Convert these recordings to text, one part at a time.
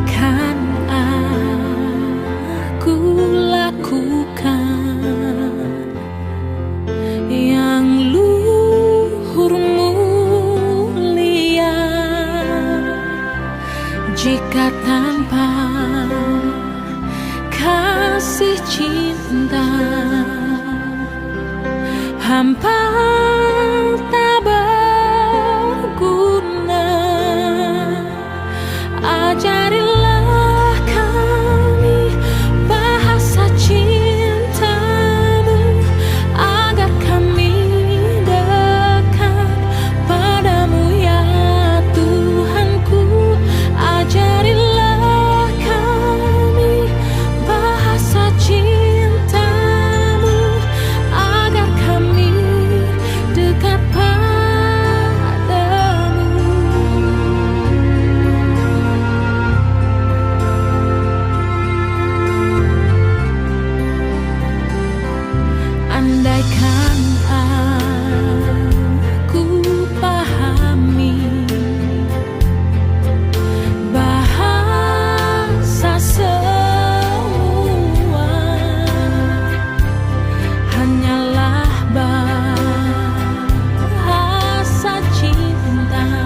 Andaikan aku lakukan yang luhur mulia, jika tanpa kasih cinta hampa tak berguna. Ajarilah kami bahasa cintamu, agar kami dekat padamu ya Tuhanku. Ajarilah kami bahasa cintamu, agar kami dekat padamu. Andaikan aku pahami bahasa semua, hanyalah bahasa cinta,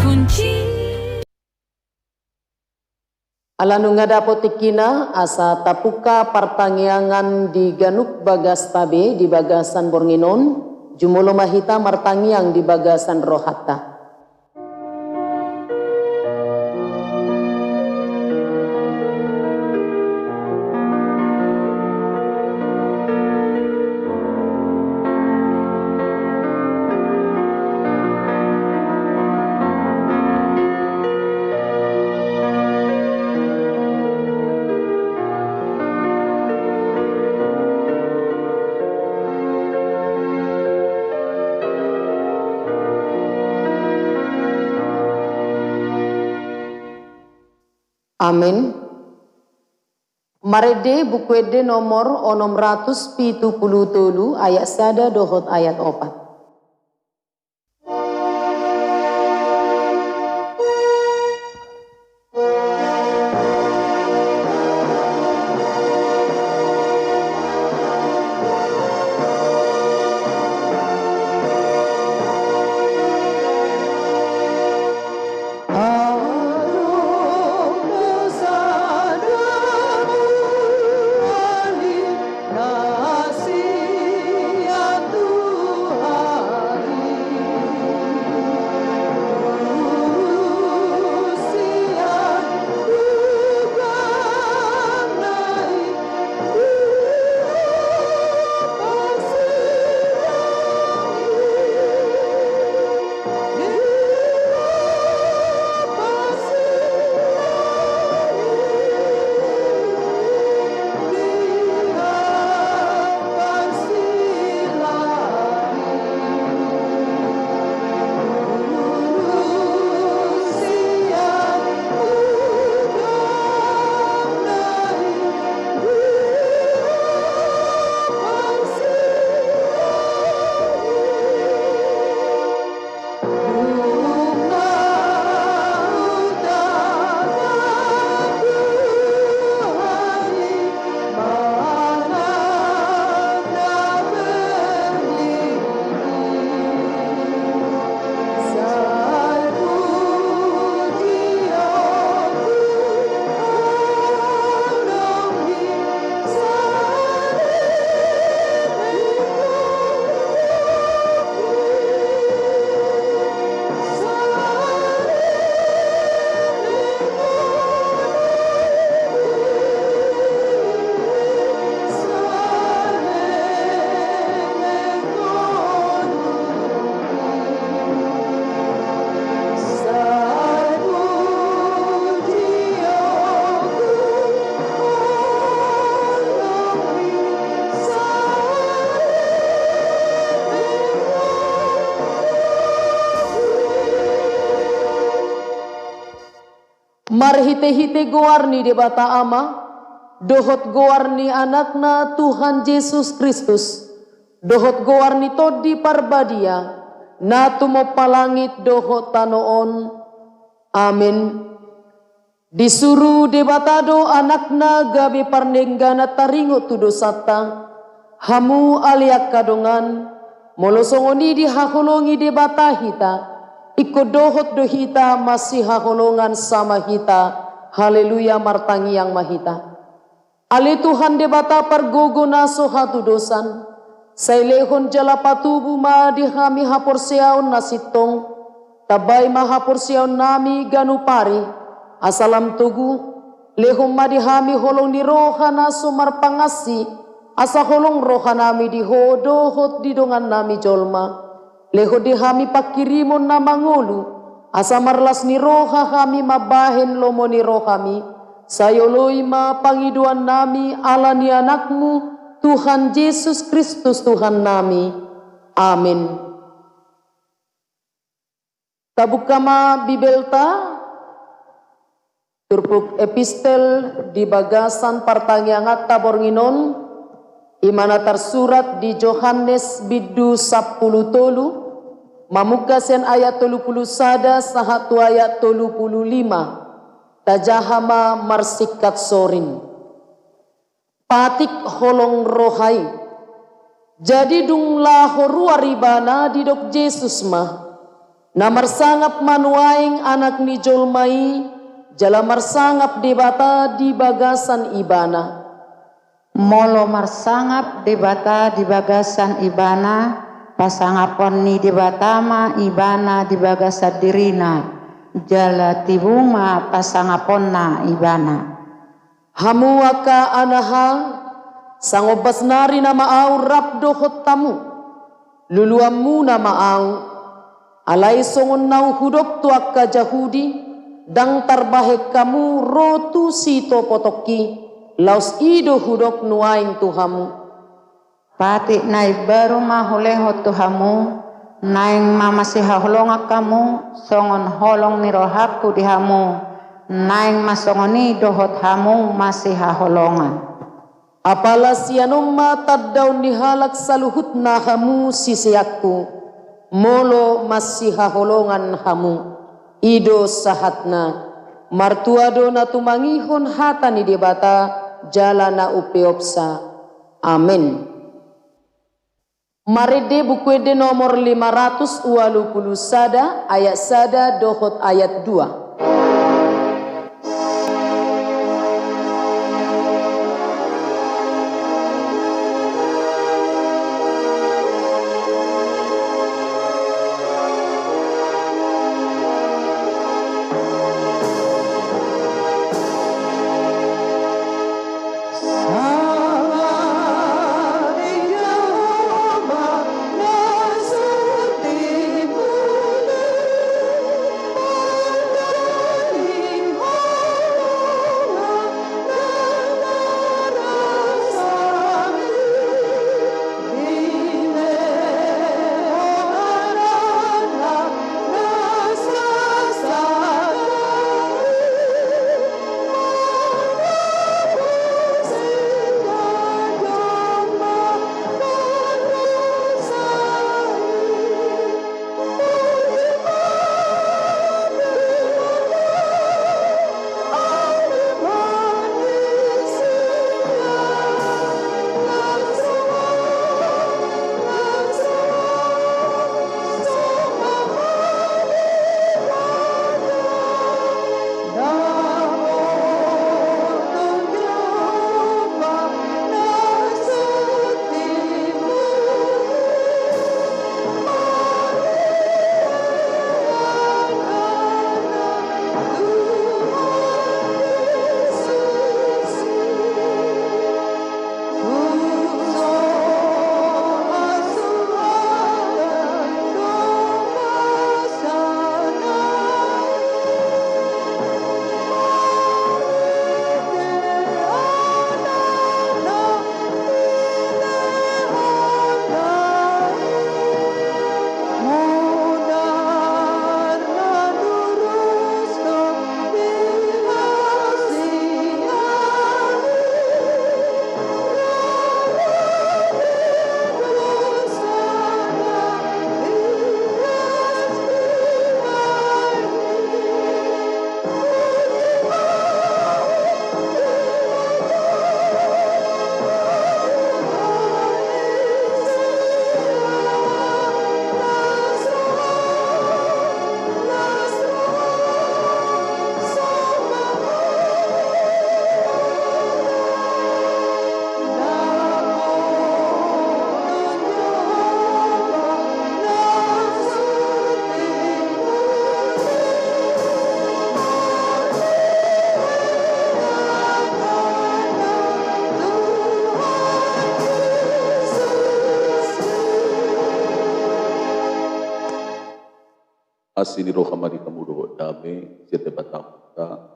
kunci. Alanu ngadapo tikina asa tapuka pertangyangan di ganuk bagas tabe di bagasan Bornginon, jumulo mahita martangyang di bagasan Rohata. Amin. Marede bukwede nomor 673 ayat sada dohot ayat 4. Marhite-hite goarni de bata ama, dohot goarni anakna Tuhan Yesus Kristus, dohot goarni todi parbadia, na tumo palangit dohot tanoon, Amin. Disuruh debatado anakna gabe parnenggana taringo tu dosata. Hamu aliak kadongan molosongoni di haholongi debata hita. Iko dohot dohita masih haholongan sama hita. Haleluya martangi yang mahita. Ali Tuhan debata pergogo naso hatu dosan. Sailehon jala patubu ma dihami haporseaon nasitong. Tabay mahaporseaon nami ganupari. Asalam tugu lehong madihami holong di roha naso marpangasi. Asa holong roha nami di hodohot di dongan nami jolma. Leho dihami pakirimon na mangulu. Asa marlas ni roha kami mabahen lomo ni rohami. Sayoloi ma pangiduan nami ala ni anakmu Tuhan Yesus Kristus Tuhan nami. Amin. Tabukama bibelta turpuk epistel di bagasan partangyangat tabornginon imana tersurat di Yohanes bidu 10 tolu mamukasen ayat 30 sada sahatu ayat 35 tajahama marsikat sorin patik holong rohai jadi dung lahor waribana di dok Yesus mah namar sangap manuaing anak ni jolmai jala marsangap debata di bagasan ibana. Molo marsangap debata di bagasan ibana, pasangapon ni debata ma ibana di bagasan dirina. Jala tibuma pasangapon na ibana. Hamu aka anaha sangobas nari na maaw rapdo hotamu. Luluamu na maaw. Alay songon nau hudok tu akka Jahudi. Dang tarbahek kamu rotu sito potoki laus ido hudok nuaing tuhamu. Pati nai baru mahuleho tuhamu naing mamasi haholonga kamu songon holong ni rohaku dihamu naing masongoni dohot hamu masih haholongan. Apala sianom mata daun dihalak saluhut na hamu sisiakku molo masih haholongan hamu. Ido sahatna martuado na tumangihon hata ni debata jala na upeopsa. Amin. Marede bukuede nomor 520 sada ayat sada dohot ayat 2. asini roh hamari kamu dohot dame siate batamta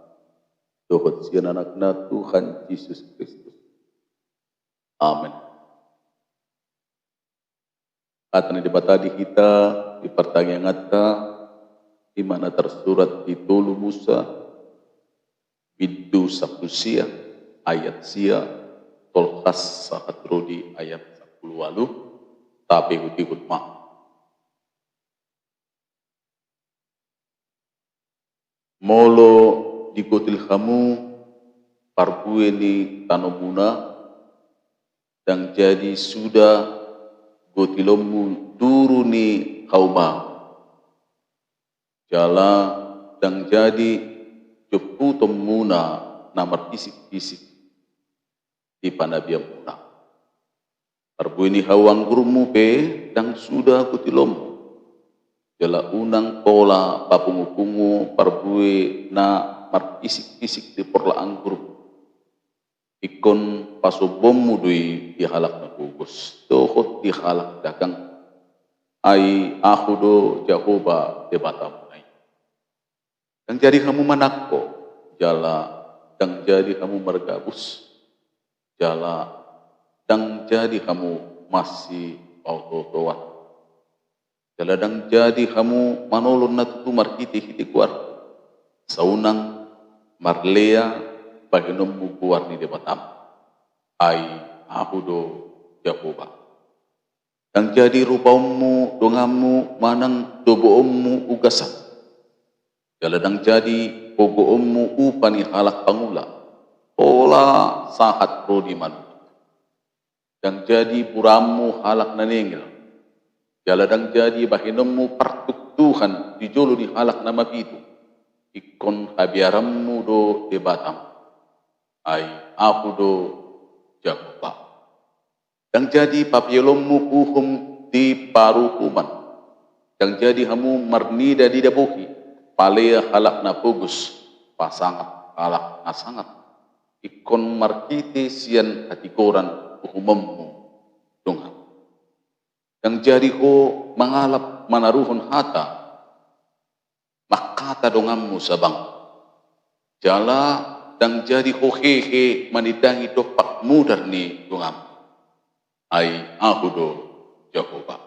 dohot sian anakna Tuhan Yesus Kristus. Amin. Atau di batadi kita di pertanyaan ngata di mana tersurat di tolu Musa bidu sakusia ayat sia tolkas saat rodi ayat 10 walu tapi hutihut ma molo dikotil kamu parbue ni tanomuna dan jadi sudah gotilomu duruni kauma jala dan jadi jepu temuna namar kisik-kisik di panabiam muna parbue ni hawang gurumu pe dan sudah gotilomu jala unang pola papungu-pungu parbue na markisik-kisik di porlaan grup ikon pasobommu dui dihalak na kugus tohot dihalak dagang ai aku do Jahoba debatam nai dan jadi kamu manakko jala dan jadi kamu mergabus jala dan jadi kamu masih auto-toat jaladang jadi kamu manolon na tutumar hiti kuar saunang marlea baginommu kuar ni debatam ai aku do Jahoba dan jadi rupamu dongamu manang doboommu ugasan jaladang jadi pogoommu upani halak pangula pola sahat rodi manu dan jadi puramu halak nanengil jaladang jadi bahinommu partuk Tuhan dijolo di halak nama pitu ikon habiarammu do debatam ai aku do Jahoba dan jadi papielommu uhum di parukuman dan jadi hamu marnida di daboki palea halak na pugus pasangat halak na sangat ikon markite sian hatikoran uhumemmu dongam yang jadi ho mangalap manaruhun hata makata dongammu sabang jala dan jadi ho hehe manidangi dopak mudar ni dongam ai aku do Jahoba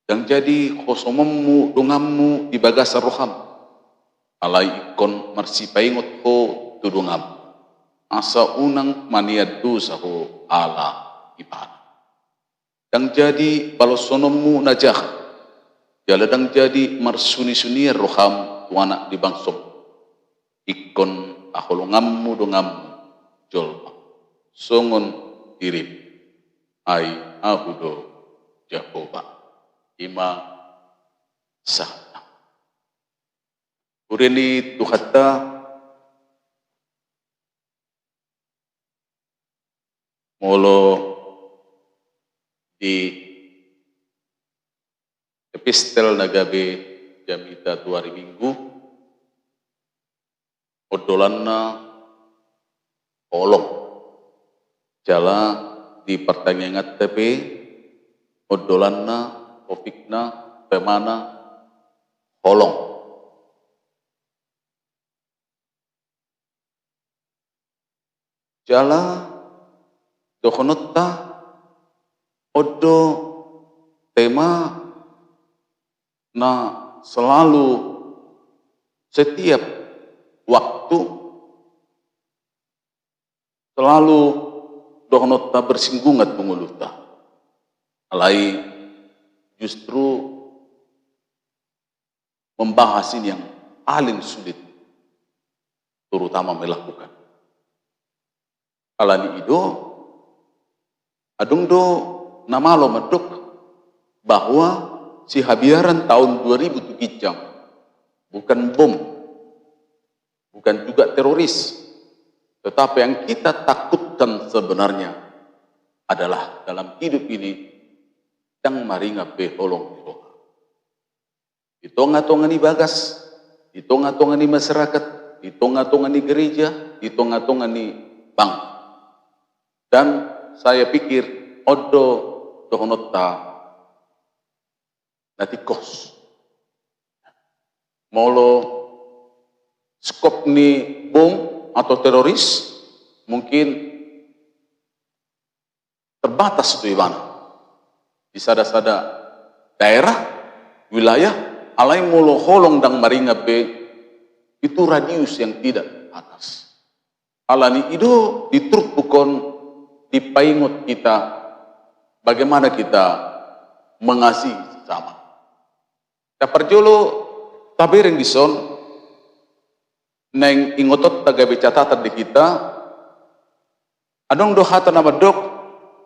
dan jadi ho somemmu dongammu di bagasa roham alai ikon marsipaingot ho tu dongam asa unang maniad dosa ho ala ibadah dan jadi balosonommu najah jaladang jadi marsuni-sunir roham tuanak di bangsom ikon aholongammu dongammu jolma songon dirip ai aku do Jahoba ima sahna ureni tuhata molo di epistel nagabe jamita 2 hari minggu odolanna olong jala di pertanyaan TP odolanna topikna pemana holong jala dohonotta odo tema na selalu setiap waktu selalu dohonota bersinggungan penguluta alai justru membahas ini yang paling sulit terutama melakukan alani ido adung do namalo medok bahwa si habiaran tahun 2007 bukan bom, bukan juga teroris, tetapi yang kita takutkan sebenarnya adalah dalam hidup ini yang maringa beholong di tonga-tonga ni bagas, di tonga-tonga ni masyarakat, di tonga-tonga ni gereja, di tonga-tonga ni bank. Dan saya pikir odo dohonota natikos molo skop ni bom atau teroris mungkin terbatas itu Iwan. Di sada-sada daerah, wilayah, alai molo holong dang maringa be, itu radius yang tidak atas. Alani itu ditruk bukan dipaingot kita, bagaimana kita mengasihi sesama. Kaparjolo tabering dison, neng ingotot tagabe catatan di kita, adong dohata nama dok,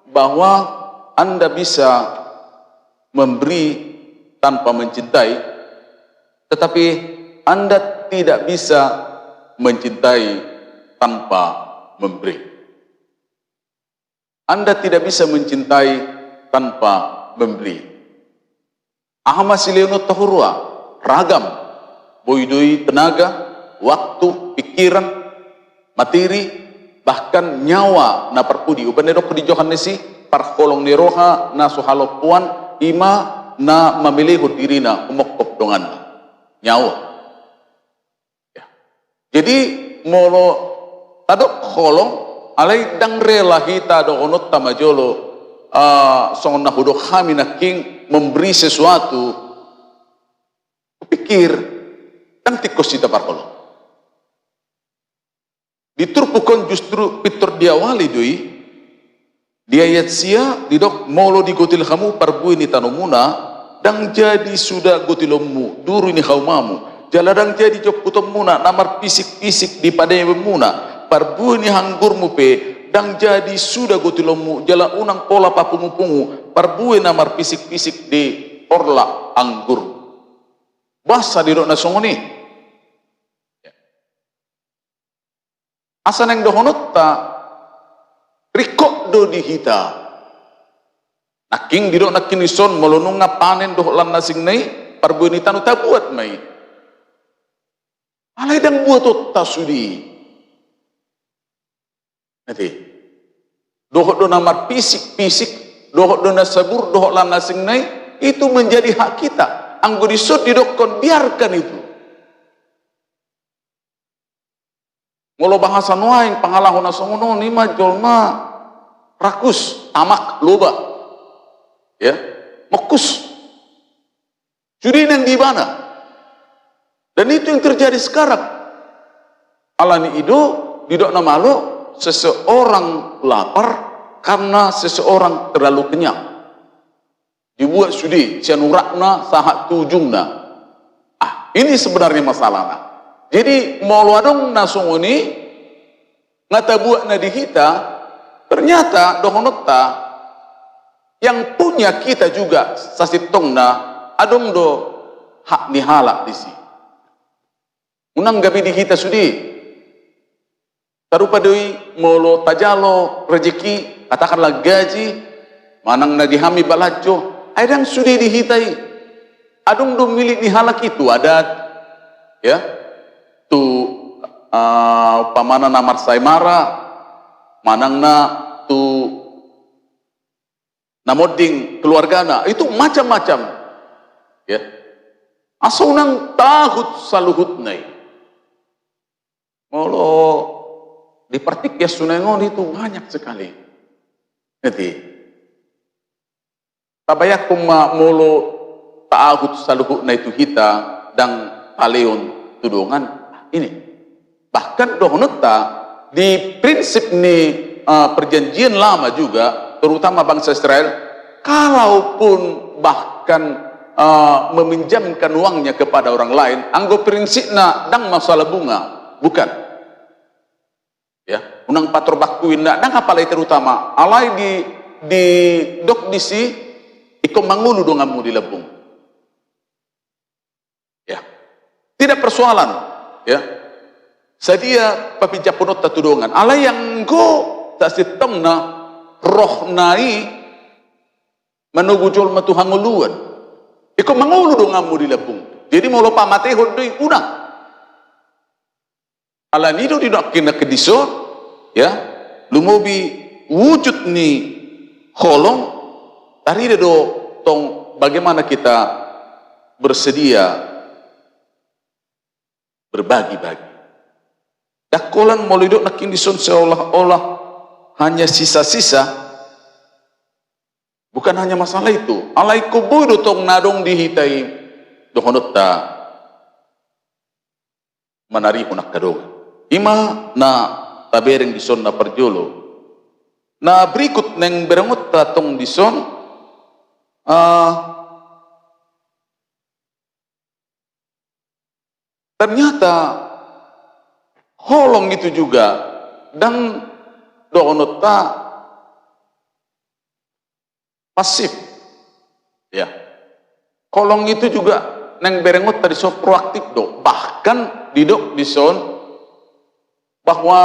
bahwa Anda bisa memberi tanpa mencintai, tetapi Anda tidak bisa mencintai tanpa memberi. Anda tidak bisa mencintai tanpa memberi. Ahmad Sileno Tahurwa, ragam, boidoi tenaga, waktu, pikiran, materi, bahkan nyawa na perpudi. Upanedok di Johannesi, parkolong ni roha na suhalopuan, ima na memilih dirina umokop dongan nyawa. Ya. Jadi molo tadok kolong alai dang rela hita do onot tamajolo songon na hudok kami na king memberi sesuatu, pikir dang tikos kita parkolong. Diturpukon justru pitur diawali doi dia yatsia didok molo digotil kamu parbui ni tanomuna dang jadi sudah gotilommu duru ini kaumamu jaladang jadi jok putomuna namar pisik-pisik di padanya bemuna parbui ni hanggurmu pe dang jadi sudah gotilommu jala unang pola papungu-pungu parbui namar pisik-pisik di orla anggur basa didok na songoni asa neng dohonot ta rikok do di hita naking didok nakin ison molonung nga panen doh lan nasing nai parbuni tanu tabuat mai alai dang buat otta sudi nanti doh do namar pisik-pisik doh do nasabur doh lan nasing nai itu menjadi hak kita anggo disut didokon biarkan itu. Molo bahasa nuaing pangalahon asongono ni mah jolma rakus tamak loba ya mokus judi nang di mana dan itu yang terjadi sekarang alani ido didok namalo seseorang lapar karena seseorang terlalu kenyang dibuat sudi cianurakna sahat tujungna ini sebenarnya masalahnya. Jadi molo adong nasongoni ngatabuak na dihita ternyata dohonota yang punya kita juga sasitong na adong do hak nihalak disi unang gabi dihita sudi tarupa doi molo tajalo rezeki katakanlah gaji manang na dihami balajo ayang sudi dihitai adong do milik nihalak itu adat ya tu pamana namar saimara manang na tu namoding keluargana itu macam-macam ya asunang tahut saluhut nai molo dipertik ya sunengon itu banyak sekali nanti tabayak kuma molo tahut saluhut nai itu kita dang paleon tudongan ini bahkan dohonota di prinsip ni perjanjian lama juga terutama bangsa Israel kalaupun bahkan meminjamkan uangnya kepada orang lain anggo prinsipna dang masalah bunga bukan ya unang pator bakuin dang apalai terutama alai di dok disi iko mangulu dongamu di lebung ya tidak persoalan ya sadia papi japonot tatudongan alai yang go tasitong na roh nai manugujol matuhanguluan iko mangulu dongamu di lebung jadi mau lupa matehon doi unang ala nido tidak kena kediso ya lumobi wujud ni holong tari do tong bagaimana kita bersedia berbagi-bagi. Dakolan molidok nakin dison seolah-olah hanya sisa-sisa. Bukan hanya masalah itu. Alai kubu tong nadong dihitai dohonot ta manari hunak kadong. Ima na tabereng dison na perjolo. Na berikut neng berengut tatong dison ternyata holong itu juga dan doonota pasif ya. Holong itu juga neng berengut tadi so proaktif do, bahkan didok dison bahwa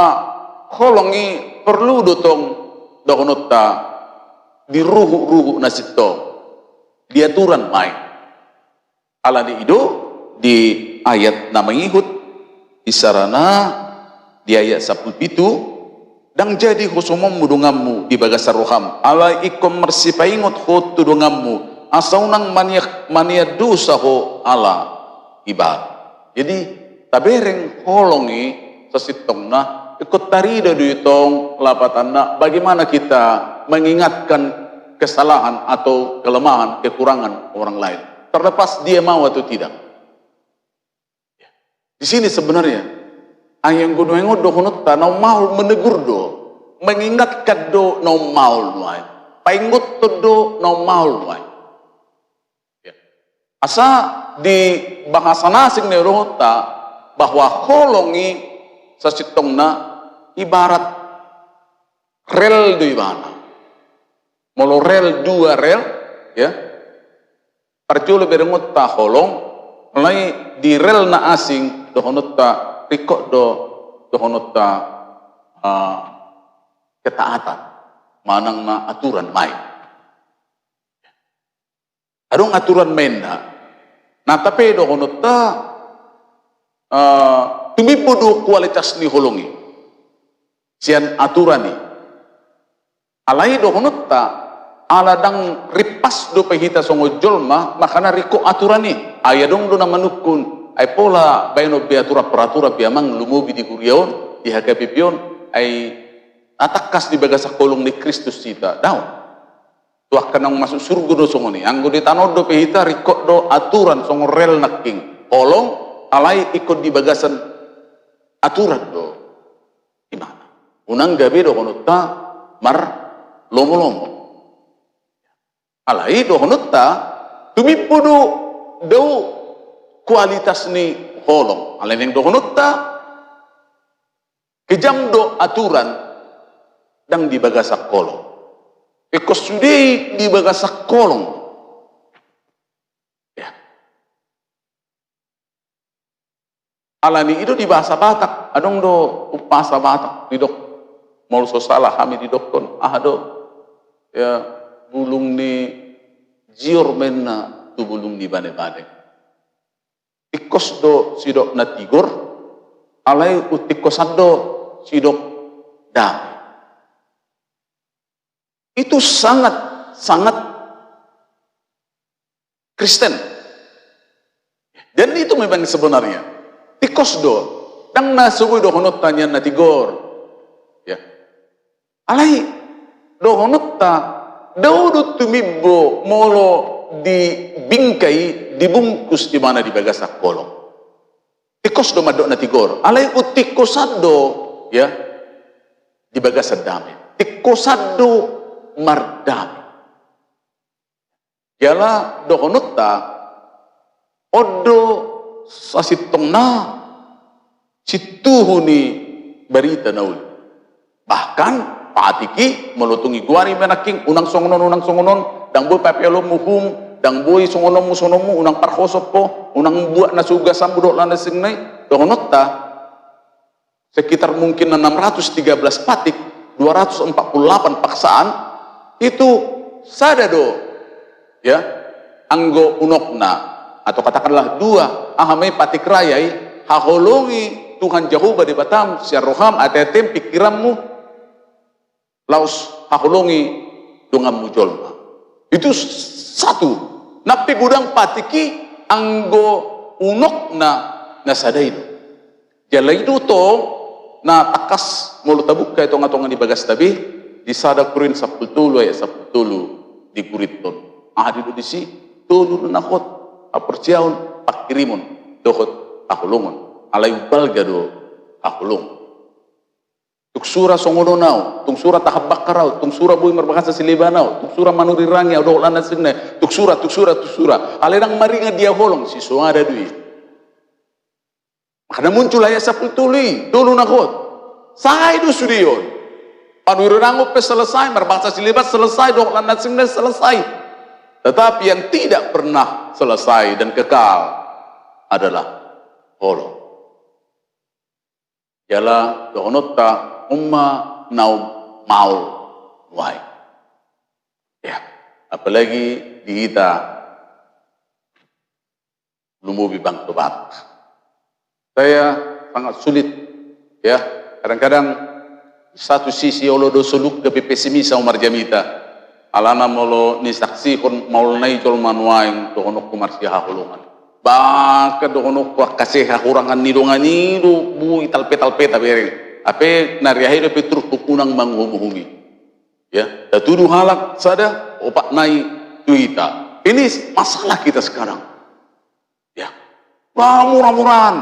holongi perlu dotong doonota di ruhu nasito diaturan main ala di ido di ayat nama ngihut di sarana di ayat 17 dan jadi husumum mudungammu di bagasar roham ala ikom mersipaingot hot tudungammu asaunang maniak dosa ho ala ibad. Jadi tabereng holongi sesitongna ikut tarida duitong lapatanna bagaimana kita mengingatkan kesalahan atau kelemahan kekurangan orang lain terlepas dia mau atau tidak. Di sini sebenarnya ayang gunung dohonot tanau mau menegur do, mengingatkan do no mau luai, paingut do no mau luai. Ya. Asa di bahasa nasing neurota bahwa holongi sasitongna ibarat rel do ibana, molo rel dua rel, ya. Perjolo berengut ta holong, mulai di rel na asing dohonot ta rikok dohonot ta ketaatan manang na aturan main. Adong aturan main na tapi dohonot ta tumipudo kualitas ni holongi sian aturan ni alai dohonot ta aladang ripas do pehita songo jolma makana riko aturan ni ayadong do na manukun ay pola bayno biatura peratura biamang lumubi di kurion di hakapipion ay atakas di bagasak kolong ni Kristus kita daw tuak kanang masuk surga do songo ni anggo di tanod do pehita riko do aturan songo rel naking kolong alai ikut di bagasan aturan do gimana unang gabi do kono ta mar lomo-lomo alai do kono ta tumipudo do kualitas ni holong alai neng do kono ta kejam do aturan dang di bagasak kolong ikos sudi di bagasak kolong ya alani itu di bahasa Batak adong do bahasa Batak di dok mau salah kami di dokton do ya bulung ni jior menna tu bulung di bane-bane ikos do sidok na tigor alai utikosan do sidok damai. Itu sangat Kristen dan itu memang sebenarnya tikos do dang nasugoy do honot tanya na tigor ya alai do honot ta do tumibbo molo di bingkai dibungkus di mana di bagasak kolong tikos do madok na tigor alai utikosado ya di bagasak dame tikosado mardami yala dohonut ta odo sasitong na situhuni berita naul bahkan patiki melutungi guari menaking unang songonon dang boy papelo muhum dang boy songonon musonomu unang parhosop po unang buat nasuga sambudok lana singnay dohonut ta sekitar mungkin 613 patik 248 paksaan itu sadado ya anggo unokna atau katakanlah dua ahamai patik rayai haholongi Tuhan Jehovah di Batam siaroham atetem pikiranmu laus haholongi dungammu jolma itu satu napi gudang patiki anggo unokna nasadaido Jala itu to na takas mulu tabukka itu ngatongan di bagas tabi di sada kurin 10 ya 10 di kuriton. Adi do disi tulu nakot aperciaun pakirimun dohot akulungun alay balga do akulung. Tuk sura songono nau, tung sura tahabak karau, tung sura boy merbahasa silibanau, tuk sura manuri rangi au do lana sinne, tuk sura. Alerang maringa dia holong si suara dui. Karena muncul ayat 10 tuli, dulu nakot. Sai do sudion. Panuri rangu pe selesai, merbahasa silibat selesai, do lana sinne selesai. Tetapi yang tidak pernah selesai dan kekal adalah holong. Jala dohonotta umma naum mau wai. Ya, apalagi di kita lumubi bang tobat. Saya sangat sulit ya, kadang-kadang satu sisi olo do suluk ke pesimis umar jamita. Alana molo ni saksi kon maul nai jol manuaing dohonok kumarsia hulungan. Baka dohonok kwa kasih hakurangan nidongan nido bu ital-petal-peta bereng. Ape nariahi do petrus kukunang manghumi-humi. Ya, datudu halak sada opak nai tuita. Ini masalah kita sekarang. Ya. Murah-murahan.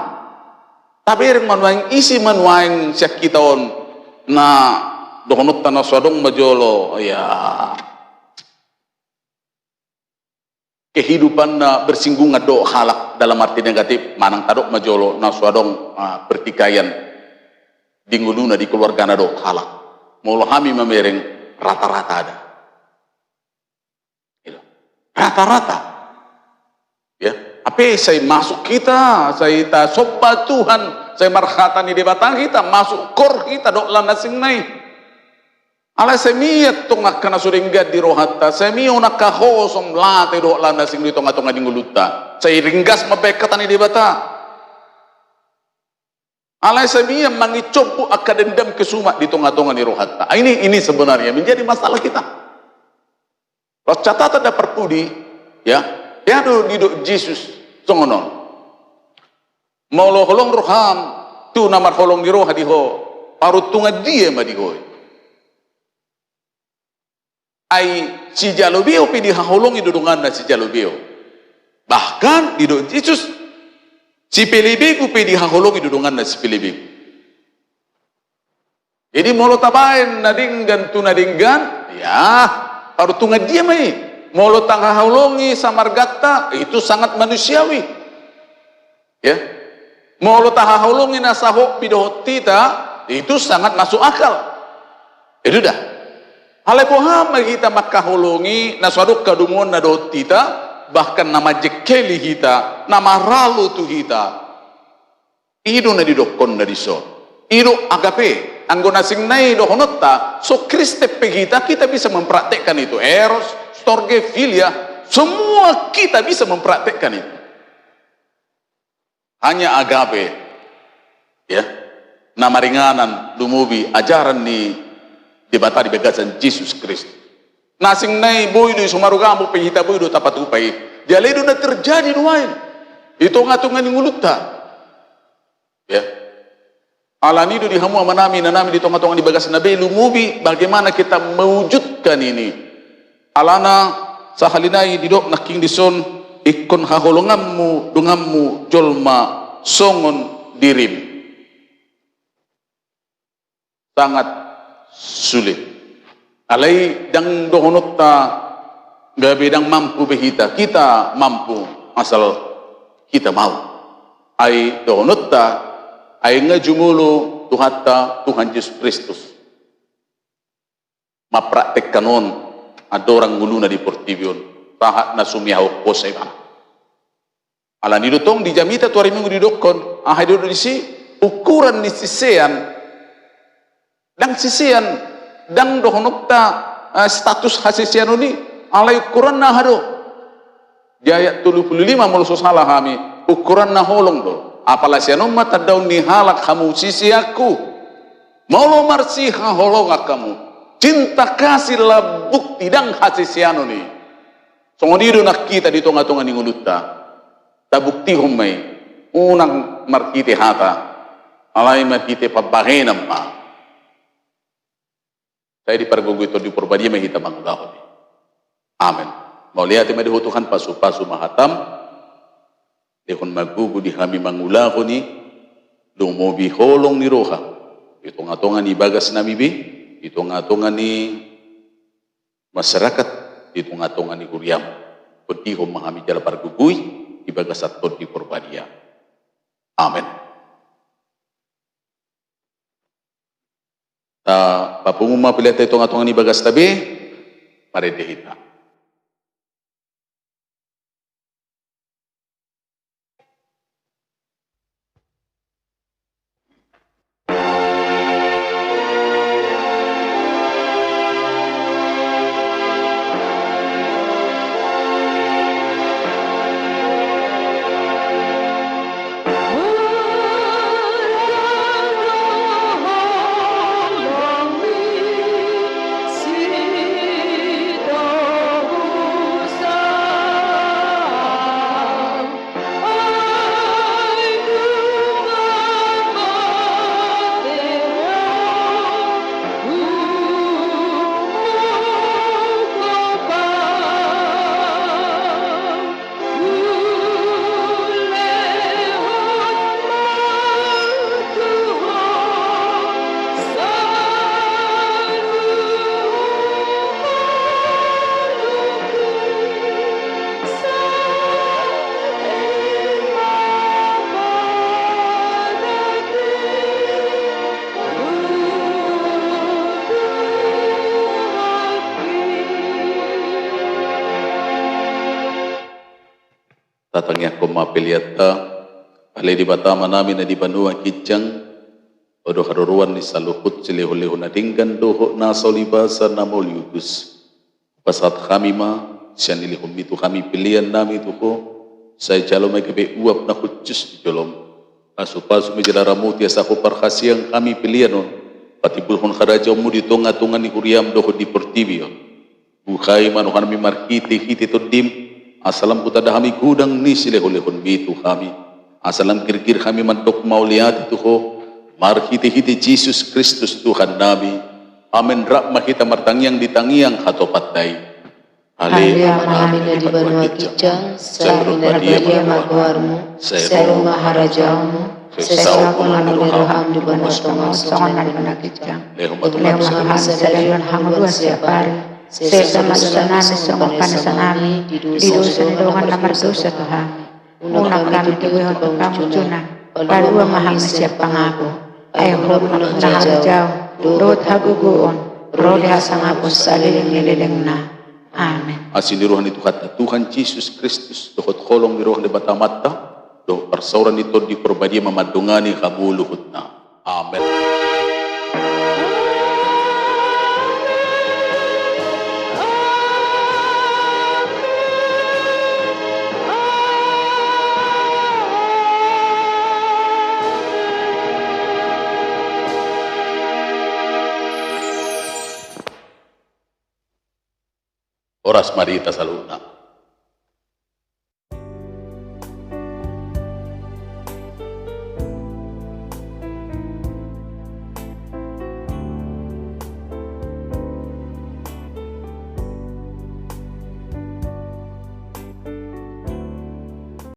Tapi manuaing isi manuaing siak kita on na dohonok tanah swadong majolo ya. Kehidupan bersinggung ngado halak dalam arti negatif manang tadok majolo na swadong pertikaian dinguluna di keluarga nado halak molo hami mamereng rata-rata ada rata-rata ya apa saya masuk kita saya ta sobat Tuhan saya marhatani di batang kita masuk kor kita dok lana sing nai ala semiyat tong kana suringgat di rohatta semiyo nakahosom late do landa sing di tonga-tonga di nguluta saya ringgas mabekatan di bata ala semiyat mangicobu akadendam kesuma di tonga-tonga di rohatta. Ini sebenarnya menjadi masalah kita. Ros catatan ada perpudi ya do di do Yesus songonon mau lo holong roham tu namar holong di roha di ho parut tunga dia ma di ho ai si jalubio pi dihaholongi dudungan na si jalubio bahkan di do Yesus si pelibiku pi dihaholongi dudungan na si pelibiku jadi molo tabain nadinggan tu nadinggan ya baru tunga dia mai molo tanghaholongi samargatta itu sangat manusiawi ya molo tahaholongi nasaho pi dohotita itu sangat masuk akal itu dah Halepoham kita makahulungi naswaduk kadungon na dot kita bahkan nama jekeli kita nama ralu tu kita ido na didokon na diso ido agape anggona sing nai dohonotta so Kriste pe kita bisa mempraktekkan itu eros storge filia semua kita bisa mempraktekkan itu hanya agape ya nama ringanan lumubi ajaran ni dibata di bagasan Yesus Kristus. Nasing nai boy do sumarugamu pe hita boy do tapat upai. Jale do na terjadi duain. Itu ngatungan ngulutta. Ya. Alani do dihamu manami nanami di tonga-tonga di bagasan nabi lumubi bagaimana kita mewujudkan ini. Alana sahalinai didok naking dison ikon haholongammu dungammu jolma songon dirim. Sangat sulit. Alai dang dohonotta gabe dang mampu behita kita mampu asal kita mau. Ai dohonotta ai ngajumulu tuhatta Tuhan Yesus Kristus. Mapraktek kanon ada orang nguluna di portibion tahat na sumiaw poseba. Ala ni dotong di jamita tu hari minggu di dokon ahai do di si ukuran ni sisean dang sisian dang dohonokta status hasisian ini alai ukuran na hado di ayat 35 mulusu salah kami ukuran na holong do apalah sianom mata daun ni halak kamu sisi aku mau lo marsi holong kamu cinta kasih lah bukti dang hasisian ini songodido nak kita di tonga-tonga ni nguluta ta bukti humai unang markite hata alai mahite pabahenam ma. Saya dipergugu itu di purbadia mahita mangulahu. Amin. Mau lihat yang dihutukan pasu-pasu mahatam. Dihun magugu di kami mangulahu ni. Lumobi holong ni roha. Itu ngatongan ni bagas nami bi. Itu ngatongan ni masyarakat. Itu ngatongan ni kuriam. Pedihom mahami jala pargugui. Di bagas atot di purbadia. Amin. Papumuma pilih itu ngatongan ni bagas tabi. Mari dehita. Tatangnya koma peliata alai di batama nami na di banua kijang odo haruruan ni saluhut sileho-leho na dinggan doho na solibasa na moliutus pasat kami ma siya nilihom itu kami pilihan nami itu ko saya jalo may gabi uap na kutsus di jolom asu-pasu may jalaramuti asa ko parkasiyang kami pilihan on pati bulhon karajaw mo di tunga-tunga ni kuriam doho di portibio buhay manu kami markiti-hiti to dim asalam kuta dahami gudang ni silehon-lehon bitu kami asalam kir-kir kami mantok mauliat itu ko marhiti-hiti Jesus Kristus Tuhan Nabi amin rakmah kita martangiang ditangiang hatopatay Halia mahamina di banua kijang sa inarbadia magwarmu sa rumah harajamu sa kunanu roham di banua tonga songan di banua kijang lehom maham sa dayon hamluan siapari Sesa masanami songo panasanami di dosa nidongan lamar dosa Tuhan unak kami diwihon kamu cuna parua maham siap pangako ay hob na harjau dot haguguon rode hasangapo saliling nilileng na amin asin diruhan itu kata Tuhan Yesus Kristus dohot kolong diruhan di batamata doh persauran itu di perbadia memadungani kabuluhut na amin. Oras marita saluna.